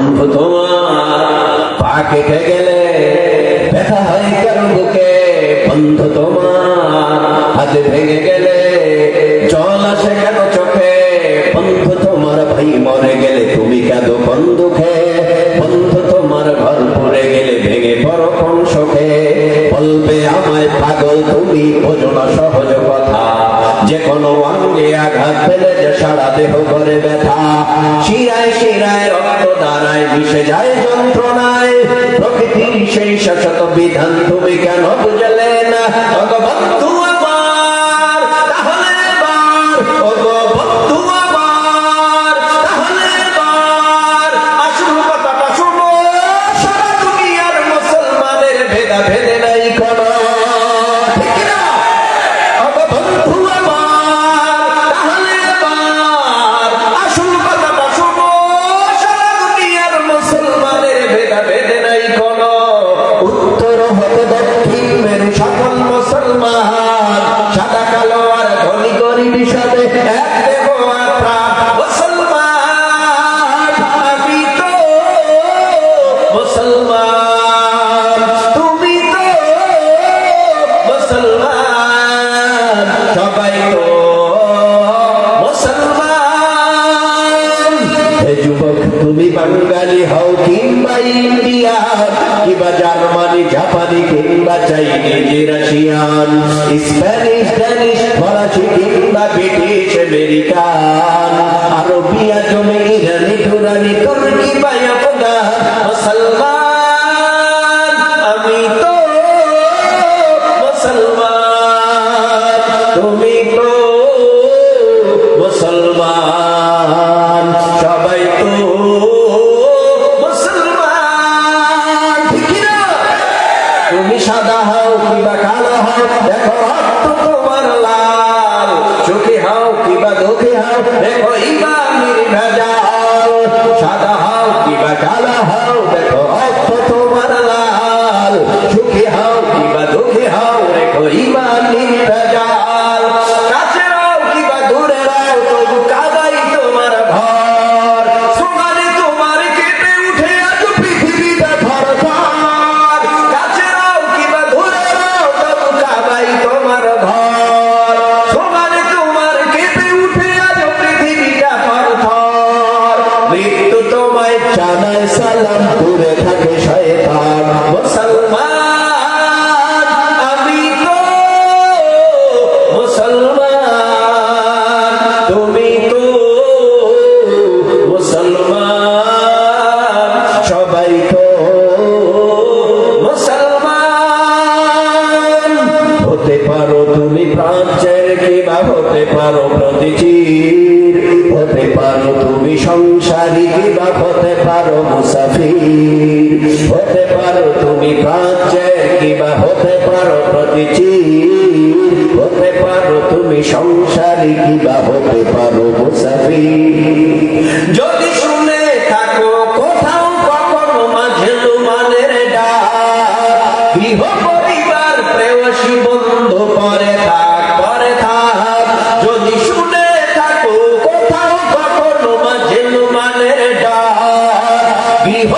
বন্ধু তোমার পা কেটে গেলে ব্যথা হয় কার বুকে, বন্ধু তোমার হাত ভেঙে গেলে জল আসে কেন চোখে, বন্ধু তোমার ভাই মরে গেলে তুমি কাঁদো কোন দুঃখে, বন্ধু তোমার ঘর পড়ে গেলে ভেঙে পড়ো কোন শোকে। বলবে আমায় পাগল তুমি বোঝো না সহজ কথা, যে কোনো অঙ্গে আঘাত পেলে যে সারা দেহ করে ব্যথা, শিরায় শিরায় রক্ত দাঁড়ায় মিশে যায় যন্ত্রণায়, প্রকৃতির সেই শাশ্বত বিধান তুমি কেন বুঝলে না। বন্ধু আমার তাহলে এবার, বন্ধু আমার তাহলে এবার আসল কথাটা শুনো, সারা দুনিয়ার মুসলমানের ভেদা ভেদে নাই কোনো, ঠিক না? বন্ধু আমার তাহলে এবার আসল কথাটা শুনো, সারা দুনিয়ার মুসলমানের ভেদা ভেদে নাই কোনো, উত্তর হতে দক্ষিণ মেরু সকল মুসলমান, সাদা কালো আর ধনী গরিব হিসাবে এক দেহ আর প্রাণ মুসলমান। আমি তো মুসলমান, তুমি তো মুসলমান, সবাই তো মুসলমান। হে যুবক তুমি বাঙালি হও কিংবা ইন্ডিয়ান, কিংবা জার্মানি জাপানি কিংবা চাইনিজ রাশিয়ান, স্প্যানিশ ড্যানিশ ফরাসি কিংবা ব্রিটিশ আমেরিকান, আরবিয়া জমে ইরানি তুরানি তুর্কি বা আফগান, মুসলমান আমি তো মুসলমান, তুমি তো মুসলমান, সবাই তো মুসলমান, ঠিক না? তুমি সাদা হও কিংবা কালো হও, দেখো রক্ত তোমার লাল, সুখী হও কিংবা দুঃখী হও, দেখো ইমানের ভেজাল, সাদা হও কিংবা কালো হও, দেখো রক্ত তোমার লাল, সুখী হও কিংবা দুঃখী হও, দেখো ইমানের ভেজাল, কাছে হও কিংবা দূরে হও, তবু কাবাই তোমার ঘর, সোনালি তোমার কেঁপে উঠে আজ পৃথিবীটা থরথর, কাছে হও কিংবা দূরে হও, তবু কাবাই তোমার ঘর, সোনালি তোমার কেঁপে উঠে আজ পৃথিবীটা থরথর, মৃত্যু তোমায় জানায় সালাম, দূরে থাকে শয়তান, মুসলমান আমি তো মুসলমান, তুমি তো মুসলমান, সবাই তো মুসলমান। হতে পারো তুমি প্রাচ্যের কিংবা হতে পারো প্রতিচির, হতে পারো তুমি সংসারী কিংবা হতে পারো মুসাফির, হতে পারো তুমি প্রাচ্যের কিংবা হতে পারো প্রতিচির, হতে পারো তুমি সংসারী কিংবা হতে পারো মুসাফির। যদি শুনে থাকো কোথাও কখনো মাঝে মানের ডাক, গৃহ পরিবার প্রেয়সী বন্ধু পরে থাক পরে থাক, যদি শুনে থাকো কোথাও কখনো মাঝে মানের ডাক, গৃহ